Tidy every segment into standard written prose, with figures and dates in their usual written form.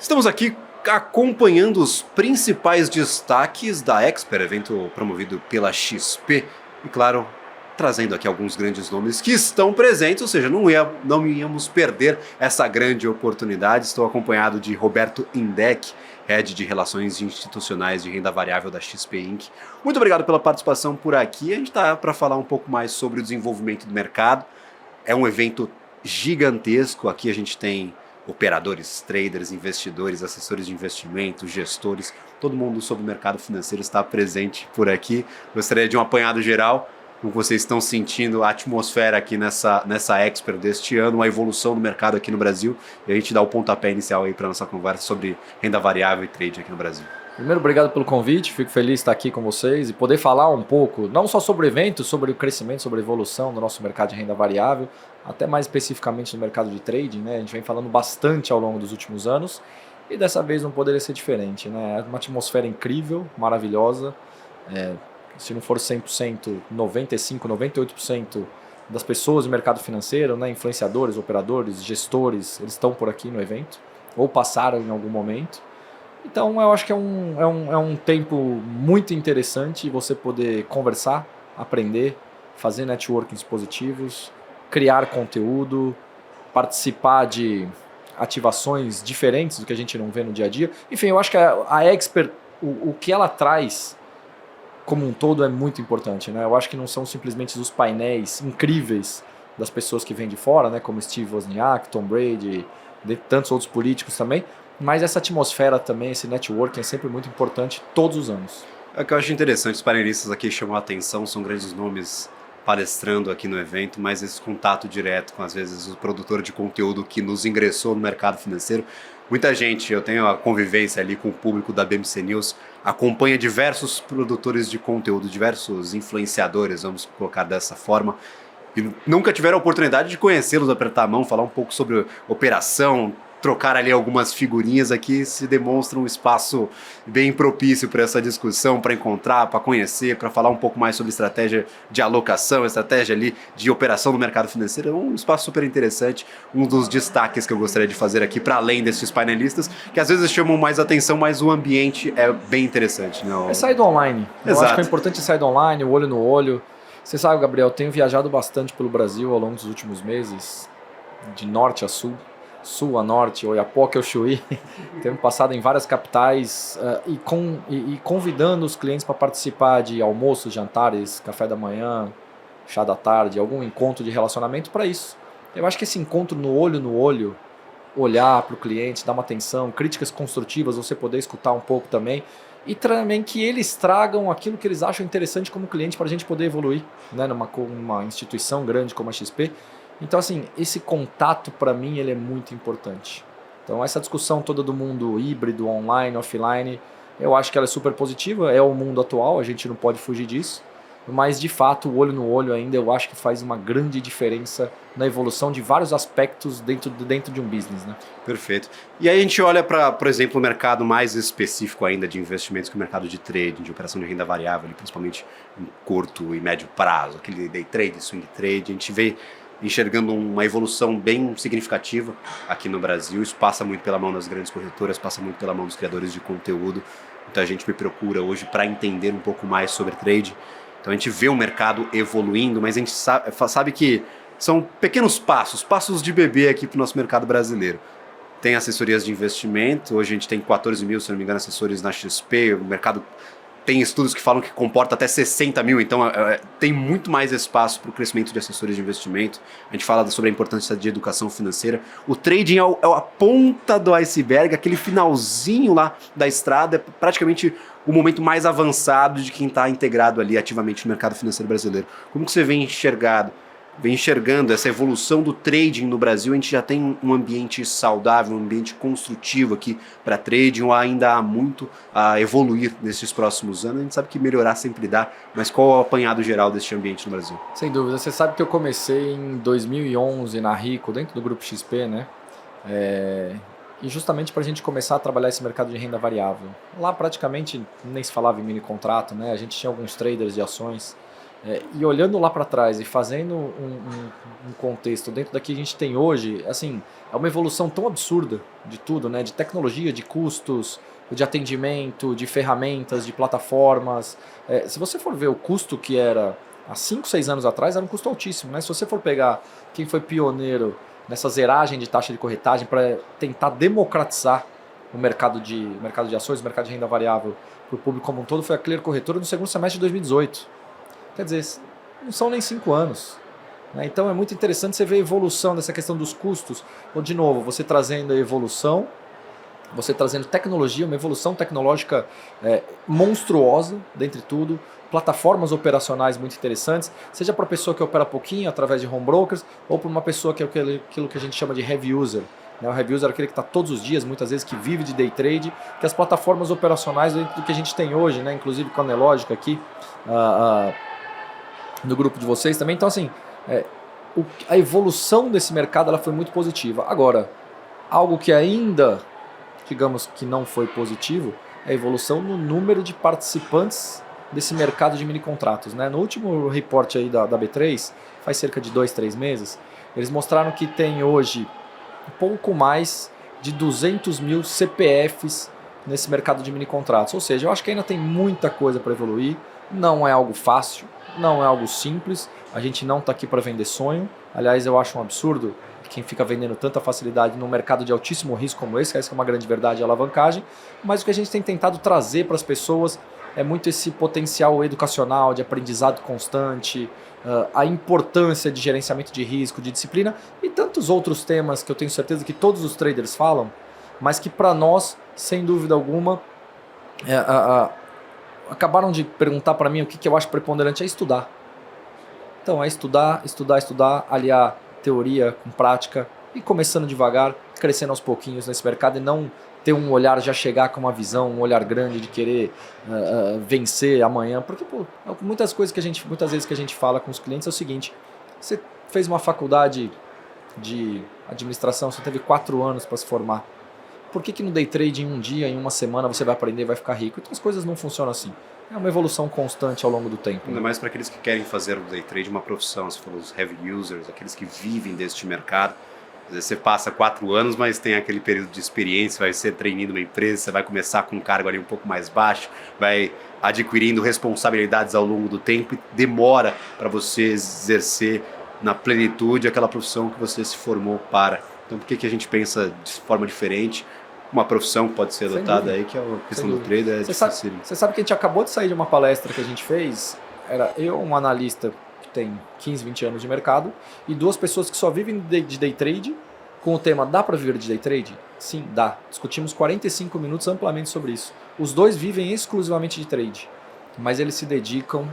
Estamos aqui acompanhando os principais destaques da Expert, evento promovido pela XP, e claro, trazendo aqui alguns grandes nomes que estão presentes, ou seja, não íamos perder essa grande oportunidade. Estou acompanhado de Roberto Indec, Head de Relações Institucionais de Renda Variável da XP Inc. Muito obrigado pela participação por aqui. A gente está para falar um pouco mais sobre o desenvolvimento do mercado. É um evento gigantesco. Aqui a gente tem operadores, traders, investidores, assessores de investimento, gestores, todo mundo sobre o mercado financeiro está presente por aqui. Gostaria de um apanhado geral, como vocês estão sentindo a atmosfera aqui nessa Expert deste ano, a evolução do mercado aqui no Brasil, e a gente dá o pontapé inicial aí para a nossa conversa sobre renda variável e trade aqui no Brasil. Primeiro, obrigado pelo convite, fico feliz de estar aqui com vocês e poder falar um pouco, não só sobre o evento, sobre o crescimento, sobre a evolução do nosso mercado de renda variável, até mais especificamente no mercado de trading, né? A gente vem falando bastante ao longo dos últimos anos e dessa vez não poderia ser diferente, né? É uma atmosfera incrível, maravilhosa, se não for 100%, 95%, 98% das pessoas do mercado financeiro, né? Influenciadores, operadores, gestores, eles estão por aqui no evento ou passaram em algum momento. Então eu acho que é um tempo muito interessante você poder conversar, aprender, fazer networkings positivos, criar conteúdo, participar de ativações diferentes do que a gente não vê no dia a dia. Enfim, eu acho que a Expert, o que ela traz como um todo é muito importante, né? Eu acho que não são simplesmente os painéis incríveis das pessoas que vêm de fora, né? Como Steve Wozniak, Tom Brady, de tantos outros políticos também, mas essa atmosfera também, esse networking é sempre muito importante todos os anos. É o que eu acho interessante, os painelistas aqui chamam a atenção, são grandes nomes palestrando aqui no evento, mas esse contato direto com, às vezes, o produtor de conteúdo que nos ingressou no mercado financeiro. Muita gente, eu tenho a convivência ali com o público da BMC News, acompanha diversos produtores de conteúdo, diversos influenciadores, vamos colocar dessa forma, e nunca tiveram a oportunidade de conhecê-los, apertar a mão, falar um pouco sobre operação, trocar ali algumas figurinhas. Aqui se demonstra um espaço bem propício para essa discussão, para encontrar, para conhecer, para falar um pouco mais sobre estratégia de alocação, estratégia ali de operação no mercado financeiro. É um espaço super interessante, um dos destaques que eu gostaria de fazer aqui, para além desses painelistas, que às vezes chamam mais atenção, mas o ambiente é bem interessante. Não? É sair do online. Exato. Eu acho que é importante sair do online, o olho no olho. Você sabe, Gabriel, eu tenho viajado bastante pelo Brasil ao longo dos últimos meses, de norte a sul, sul a norte, Oiapoque ao Chuí. Temos passado em várias capitais e convidando os clientes para participar de almoços, jantares, café da manhã, chá da tarde, algum encontro de relacionamento para isso. Eu acho que esse encontro no olho, olhar para o cliente, dar uma atenção, críticas construtivas, você poder escutar um pouco também, e também que eles tragam aquilo que eles acham interessante como cliente para a gente poder evoluir, né, numa instituição grande como a XP. Então, assim, esse contato para mim ele é muito importante. Então, essa discussão toda do mundo híbrido, online, offline, eu acho que ela é super positiva, é o mundo atual, a gente não pode fugir disso, mas de fato o olho no olho ainda eu acho que faz uma grande diferença na evolução de vários aspectos dentro de um business, né? Perfeito. E aí a gente olha para, por exemplo, o mercado mais específico ainda de investimentos, que é o mercado de trading, de operação de renda variável, principalmente em curto e médio prazo, aquele day trade, swing trade. A gente vê enxergando uma evolução bem significativa aqui no Brasil. Isso passa muito pela mão das grandes corretoras, passa muito pela mão dos criadores de conteúdo. Muita gente me procura hoje para entender um pouco mais sobre trade. Então a gente vê o mercado evoluindo, mas a gente sabe que são pequenos passos de bebê aqui para o nosso mercado brasileiro. Tem assessorias de investimento, hoje a gente tem 14 mil, se não me engano, assessores na XP, o mercado tem estudos que falam que comporta até 60 mil, então tem muito mais espaço para o crescimento de assessores de investimento. A gente fala sobre a importância de educação financeira. O trading é a ponta do iceberg, aquele finalzinho lá da estrada, é praticamente o momento mais avançado de quem está integrado ali ativamente no mercado financeiro brasileiro. Como que você vem enxergando essa evolução do trading no Brasil? A gente já tem um ambiente saudável, um ambiente construtivo aqui para trading, ou ainda há muito a evoluir nesses próximos anos? A gente sabe que melhorar sempre dá, mas qual é o apanhado geral deste ambiente no Brasil? Sem dúvida, você sabe que eu comecei em 2011 na Rico, dentro do grupo XP, né? E justamente para a gente começar a trabalhar esse mercado de renda variável. Lá praticamente nem se falava em mini contrato, né? A gente tinha alguns traders de ações, E olhando lá para trás e fazendo um contexto dentro da que a gente tem hoje, assim, é uma evolução tão absurda de tudo, né? De tecnologia, de custos, de atendimento, de ferramentas, de plataformas. Se você for ver o custo que era há 5, 6 anos atrás, era um custo altíssimo, né? Se você for pegar quem foi pioneiro nessa zeragem de taxa de corretagem para tentar democratizar o mercado de ações, o mercado de renda variável para o público como um todo, foi a Clear Corretora no segundo semestre de 2018. Quer dizer, não são nem 5 anos. Né? Então é muito interessante você ver a evolução dessa questão dos custos. Ou, de novo, você trazendo a evolução, você trazendo tecnologia, uma evolução tecnológica monstruosa, dentre tudo, plataformas operacionais muito interessantes, seja para a pessoa que opera pouquinho através de home brokers, ou para uma pessoa que é aquilo que a gente chama de heavy user. O heavy user é aquele que está todos os dias, muitas vezes que vive de day trade, que as plataformas operacionais dentro do que a gente tem hoje, né? Inclusive com a Nelogica aqui, no grupo de vocês também. Então, assim, a evolução desse mercado ela foi muito positiva. Agora, algo que ainda, digamos que não foi positivo, é a evolução no número de participantes desse mercado de mini contratos. Né? No último report aí da B3, faz cerca de 2, 3 meses, eles mostraram que tem hoje um pouco mais de 200 mil CPFs nesse mercado de mini contratos. Ou seja, eu acho que ainda tem muita coisa para evoluir, não é algo fácil, não é algo simples, a gente não está aqui para vender sonho. Aliás, eu acho um absurdo quem fica vendendo tanta facilidade num mercado de altíssimo risco como esse, que essa é uma grande verdade, a alavancagem, mas o que a gente tem tentado trazer para as pessoas é muito esse potencial educacional, de aprendizado constante, a importância de gerenciamento de risco, de disciplina e tantos outros temas que eu tenho certeza que todos os traders falam, mas que para nós, sem dúvida alguma, acabaram de perguntar para mim o que eu acho preponderante é estudar. Então é estudar, aliar teoria com prática e começando devagar, crescendo aos pouquinhos nesse mercado e não ter um olhar, já chegar com uma visão, um olhar grande de querer vencer amanhã. Porque muitas vezes que a gente fala com os clientes é o seguinte: você fez uma faculdade de administração, você teve 4 anos para se formar. Por que no day trade, em um dia, em uma semana, você vai aprender e vai ficar rico? Então as coisas não funcionam assim. É uma evolução constante ao longo do tempo. Ainda mais para aqueles que querem fazer o day trade uma profissão, se for os heavy users, aqueles que vivem deste mercado. Às vezes você passa 4 anos, mas tem aquele período de experiência, vai ser trainee numa empresa, você vai começar com um cargo ali um pouco mais baixo, vai adquirindo responsabilidades ao longo do tempo e demora para você exercer na plenitude aquela profissão que você se formou para. Então por que a gente pensa de forma diferente? Uma profissão que pode ser adotada aí, que é a questão do trader, Você sabe que a gente acabou de sair de uma palestra que a gente fez, era eu, um analista que tem 15, 20 anos de mercado, e 2 pessoas que só vivem de day trade, com o tema dá para viver de day trade? Sim, dá. Discutimos 45 minutos amplamente sobre isso. Os 2 vivem exclusivamente de trade, mas eles se dedicam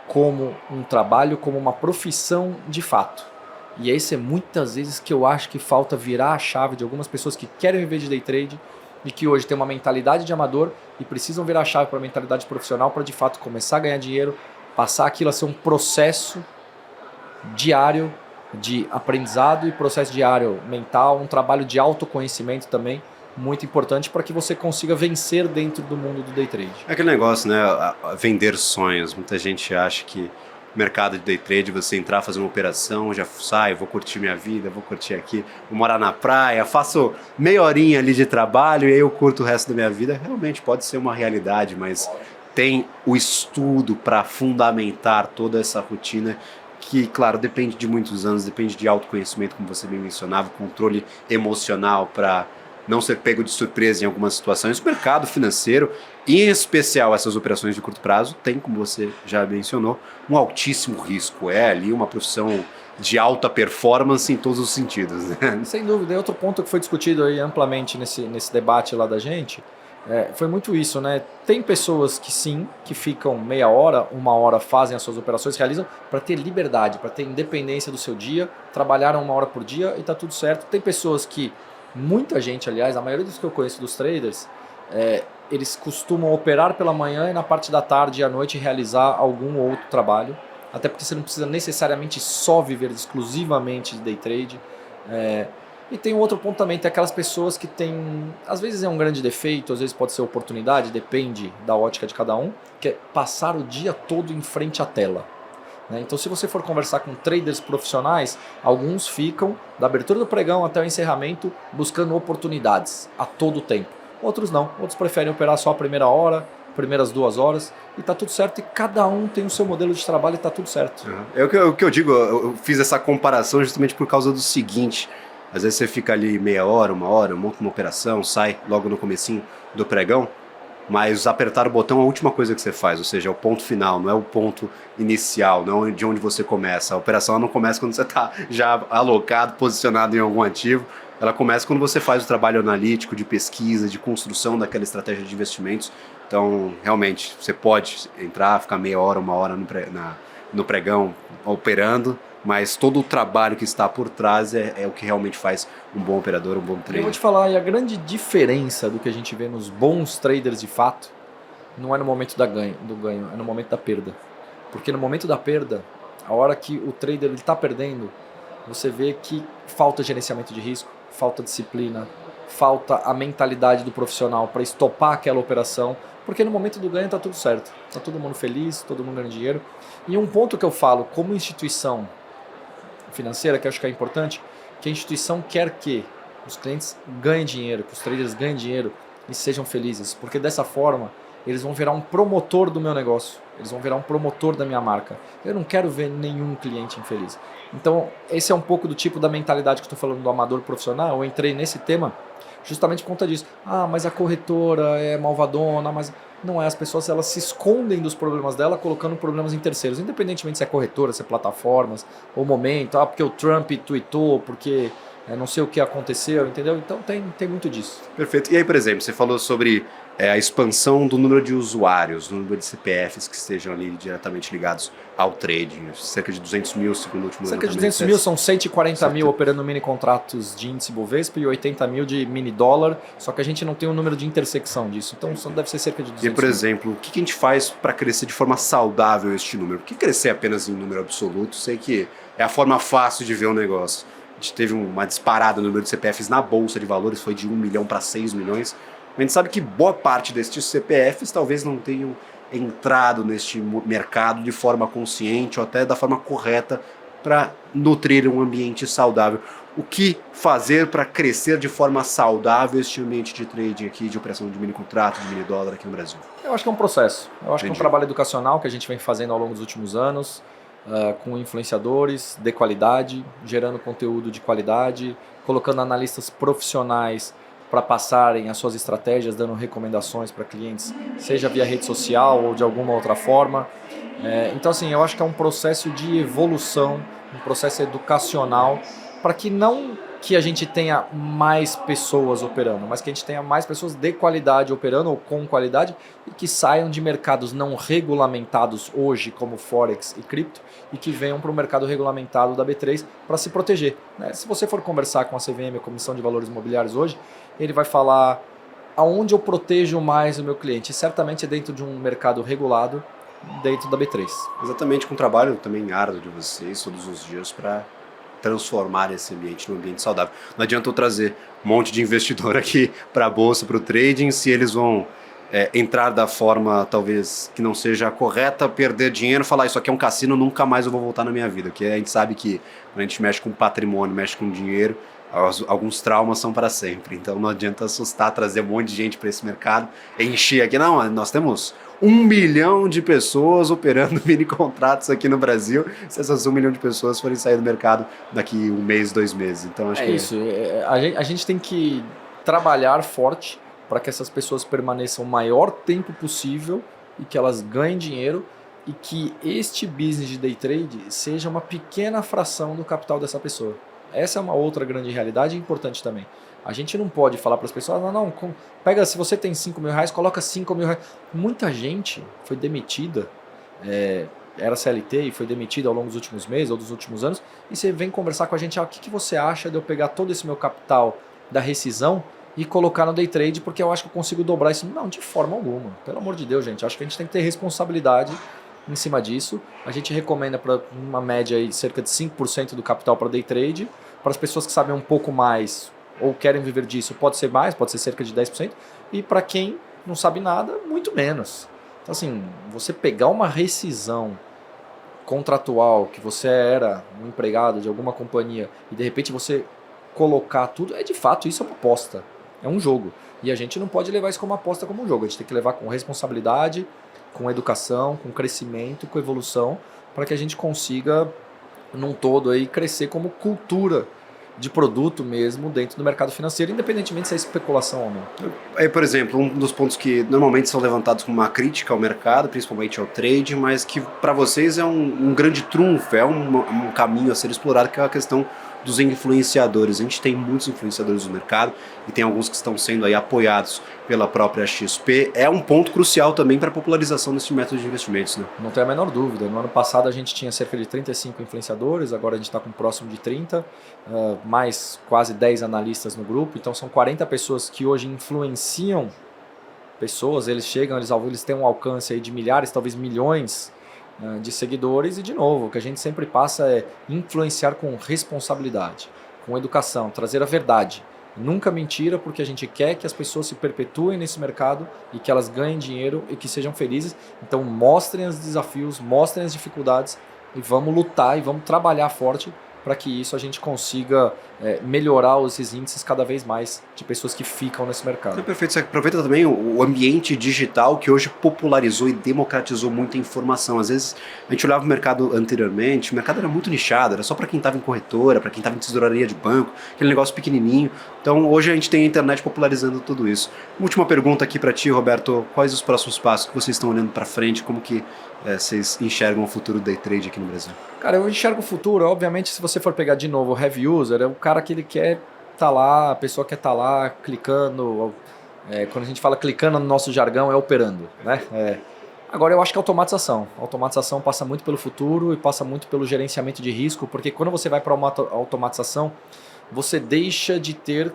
como um trabalho, como uma profissão de fato. E esse é muitas vezes que eu acho que falta virar a chave de algumas pessoas que querem viver de day trade e que hoje têm uma mentalidade de amador e precisam virar a chave para a mentalidade profissional para de fato começar a ganhar dinheiro, passar aquilo a ser um processo diário de aprendizado e processo diário mental, um trabalho de autoconhecimento também muito importante para que você consiga vencer dentro do mundo do day trade. É aquele negócio, né? Vender sonhos. Muita gente acha que mercado de day trade, você entrar, fazer uma operação, já saio, vou curtir minha vida, vou curtir aqui, vou morar na praia, faço meia horinha ali de trabalho e aí eu curto o resto da minha vida. Realmente pode ser uma realidade, mas tem o estudo para fundamentar toda essa rotina que, claro, depende de muitos anos, depende de autoconhecimento, como você bem mencionava, controle emocional para não ser pego de surpresa em algumas situações. O mercado financeiro, e em especial essas operações de curto prazo, tem, como você já mencionou, um altíssimo risco. É ali uma profissão de alta performance em todos os sentidos. Né? Sem dúvida. E outro ponto que foi discutido aí amplamente nesse debate lá da gente, foi muito isso, né? Tem pessoas que sim, que ficam meia hora, 1 hora, fazem as suas operações, realizam para ter liberdade, para ter independência do seu dia, trabalharam 1 hora por dia e está tudo certo. Tem pessoas que, muita gente, aliás, a maioria dos que eu conheço dos traders, eles costumam operar pela manhã e na parte da tarde e à noite realizar algum outro trabalho, até porque você não precisa necessariamente só viver exclusivamente de day trade. E tem um outro ponto também, tem aquelas pessoas que têm, às vezes é um grande defeito, às vezes pode ser oportunidade, depende da ótica de cada um, que é passar o dia todo em frente à tela. Né? Então se você for conversar com traders profissionais, alguns ficam da abertura do pregão até o encerramento buscando oportunidades a todo tempo. Outros não, outros preferem operar só a primeira hora, primeiras 2 horas, e tá tudo certo, e cada um tem o seu modelo de trabalho e tá tudo certo. É o que eu digo, eu fiz essa comparação justamente por causa do seguinte: às vezes você fica ali meia hora, 1 hora, monta uma operação, sai logo no comecinho do pregão, mas apertar o botão é a última coisa que você faz, ou seja, é o ponto final, não é o ponto inicial, não é de onde você começa. A operação ela não começa quando você está já alocado, posicionado em algum ativo, ela começa quando você faz o trabalho analítico, de pesquisa, de construção daquela estratégia de investimentos. Então, realmente, você pode entrar, ficar meia hora, 1 hora no pregão operando, mas todo o trabalho que está por trás é o que realmente faz um bom operador, um bom Eu trader. vou te falar, e a grande diferença do que a gente vê nos bons traders de fato, não é no momento do ganho, é no momento da perda. Porque no momento da perda, a hora que o trader está perdendo, você vê que falta gerenciamento de risco, falta disciplina, falta a mentalidade do profissional para estopar aquela operação, porque no momento do ganho está tudo certo, está todo mundo feliz, todo mundo ganhando dinheiro. E um ponto que eu falo como instituição financeira, que eu acho que é importante, que a instituição quer que os clientes ganhem dinheiro, que os traders ganhem dinheiro e sejam felizes, porque dessa forma eles vão virar um promotor do meu negócio, eles vão virar um promotor da minha marca. Eu não quero ver nenhum cliente infeliz. Então esse é um pouco do tipo da mentalidade que eu estou falando do amador profissional. Eu entrei nesse tema justamente por conta disso. Mas a corretora é malvadona, mas não é. As pessoas elas se escondem dos problemas dela colocando problemas em terceiros, independentemente se é corretora, se é plataformas, ou momento, porque o Trump tweetou, porque não sei o que aconteceu, entendeu? Então tem muito disso. Perfeito. E aí, por exemplo, você falou sobre a expansão do número de usuários, do número de CPFs que estejam ali diretamente ligados ao trading, cerca de 200 mil, segundo o último ano. Cerca de 200 mil, são 140 mil operando mini contratos de índice Bovespa e 80 mil de mini dólar, só que a gente não tem um número de intersecção disso, então deve ser cerca de 200 mil. E, por exemplo, o que a gente faz para crescer de forma saudável este número? Por que crescer apenas em número absoluto? Sei que é a forma fácil de ver o negócio. A gente teve uma disparada no número de CPFs na Bolsa de Valores, foi de 1 milhão para 6 milhões. A gente sabe que boa parte destes CPFs talvez não tenham entrado neste mercado de forma consciente ou até da forma correta para nutrir um ambiente saudável. O que fazer para crescer de forma saudável este ambiente de trading aqui, de operação de mini contrato, de mini dólar aqui no Brasil? Eu acho que é um processo. Eu acho que é um Entendi. trabalho educacional que a gente vem fazendo ao longo dos últimos anos, com influenciadores de qualidade, gerando conteúdo de qualidade, colocando analistas profissionais para passarem as suas estratégias, dando recomendações para clientes, seja via rede social ou de alguma outra forma. Então, assim, eu acho que é um processo de evolução, um processo educacional, para que não que a gente tenha mais pessoas operando, mas que a gente tenha mais pessoas de qualidade operando ou com qualidade e que saiam de mercados não regulamentados hoje, como Forex e cripto, e que venham para o mercado regulamentado da B3 para se proteger. Né? Se você for conversar com a CVM, a Comissão de Valores Imobiliários hoje, ele vai falar aonde eu protejo mais o meu cliente. E certamente é dentro de um mercado regulado, dentro da B3. Exatamente, com o trabalho também árduo de vocês todos os dias para transformar esse ambiente num ambiente saudável. Não adianta eu trazer um monte de investidor aqui para a bolsa, para o trading, se eles vão entrar da forma talvez que não seja correta, perder dinheiro, falar isso aqui é um cassino, nunca mais eu vou voltar na minha vida. Porque a gente sabe que quando a gente mexe com patrimônio, mexe com dinheiro, alguns traumas são para sempre. Então não adianta assustar, trazer um monte de gente para esse mercado, encher aqui. Não, nós temos 1 milhão de pessoas operando mini contratos aqui no Brasil, se essas 1 milhão de pessoas forem sair do mercado daqui 1 mês, 2 meses. Então acho que isso. A gente tem que trabalhar forte para que essas pessoas permaneçam o maior tempo possível e que elas ganhem dinheiro e que este business de day trade seja uma pequena fração do capital dessa pessoa. Essa é uma outra grande realidade importante também. A gente não pode falar para as pessoas, pega, se você tem 5 mil reais, coloca 5 mil reais. Muita gente foi demitida, era CLT e foi demitida ao longo dos últimos meses ou dos últimos anos, e você vem conversar com a gente, o que você acha de eu pegar todo esse meu capital da rescisão e colocar no day trade, porque eu acho que eu consigo dobrar isso. Não, de forma alguma. Pelo amor de Deus, gente. Acho que a gente tem que ter responsabilidade em cima disso. A gente recomenda para uma média aí de cerca de 5% do capital para day trade, Para as pessoas que sabem um pouco mais ou querem viver disso, pode ser mais, pode ser cerca de 10%, e para quem não sabe nada, muito menos. Então, assim, você pegar uma rescisão contratual, que você era um empregado de alguma companhia, e de repente você colocar tudo, de fato, isso é uma aposta, é um jogo. E a gente não pode levar isso como aposta, como um jogo, a gente tem que levar com responsabilidade, com educação, com crescimento, com evolução, para que a gente consiga, num todo, aí, crescer como cultura de produto mesmo dentro do mercado financeiro, independentemente se é especulação ou não. Aí, por exemplo, um dos pontos que normalmente são levantados como uma crítica ao mercado, principalmente ao trade, mas que para vocês é um grande trunfo, é um caminho a ser explorado, que é a questão dos influenciadores. A gente tem muitos influenciadores no mercado e tem alguns que estão sendo aí apoiados pela própria XP. É um ponto crucial também para a popularização desse método de investimentos, né? Não tem a menor dúvida. No ano passado a gente tinha cerca de 35 influenciadores, agora a gente está com próximo de 30, mais quase 10 analistas no grupo. Então são 40 pessoas que hoje influenciam pessoas. Eles chegam, eles têm um alcance aí de milhares, talvez milhões de seguidores, e de novo, o que a gente sempre passa é influenciar com responsabilidade, com educação, trazer a verdade, nunca mentira, porque a gente quer que as pessoas se perpetuem nesse mercado e que elas ganhem dinheiro e que sejam felizes. Então mostrem os desafios, mostrem as dificuldades e vamos lutar e vamos trabalhar forte para que isso a gente consiga melhorar esses índices cada vez mais de pessoas que ficam nesse mercado. É perfeito, você aproveita também o ambiente digital que hoje popularizou e democratizou muita informação. Às vezes a gente olhava o mercado anteriormente, o mercado era muito nichado, era só para quem estava em corretora, para quem estava em tesouraria de banco, aquele negócio pequenininho. Então hoje a gente tem a internet popularizando tudo isso. Última pergunta aqui para ti, Roberto, quais os próximos passos que vocês estão olhando para frente, como que vocês enxergam o futuro do day trade aqui no Brasil? Cara, eu enxergo o futuro, obviamente, se você for pegar de novo o heavy user, é o cara que ele quer estar lá, a pessoa quer estar lá clicando, quando a gente fala clicando no nosso jargão, é operando, né? Agora eu acho que a automatização passa muito pelo futuro e passa muito pelo gerenciamento de risco, porque quando você vai para uma automatização, você deixa de ter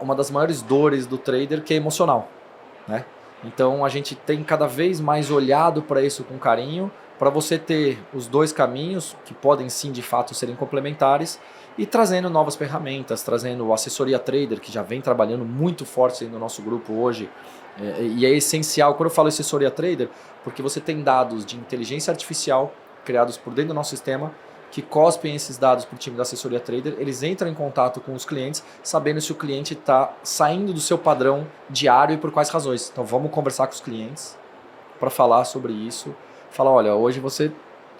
uma das maiores dores do trader, que é emocional, né? Então a gente tem cada vez mais olhado para isso com carinho, para você ter os dois caminhos, que podem sim de fato serem complementares, e trazendo novas ferramentas, trazendo assessoria trader, que já vem trabalhando muito forte no nosso grupo hoje, e é essencial, quando eu falo assessoria trader, porque você tem dados de inteligência artificial criados por dentro do nosso sistema, que cospem esses dados para o time da assessoria trader, eles entram em contato com os clientes, sabendo se o cliente está saindo do seu padrão diário e por quais razões. Então vamos conversar com os clientes para falar sobre isso, falar, olha, hoje você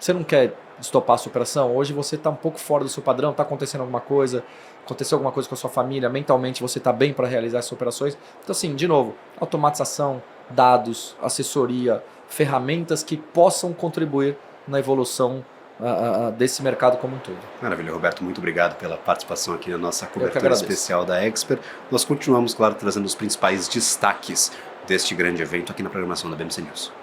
não quer estopar a sua operação, hoje você está um pouco fora do seu padrão, está acontecendo alguma coisa, aconteceu alguma coisa com a sua família, mentalmente você está bem para realizar essas operações. Então assim, de novo, automatização, dados, assessoria, ferramentas que possam contribuir na evolução desse mercado como um todo. Maravilha, Roberto, muito obrigado pela participação aqui na nossa cobertura especial da Expert. Nós continuamos, claro, trazendo os principais destaques deste grande evento aqui na programação da BMC News.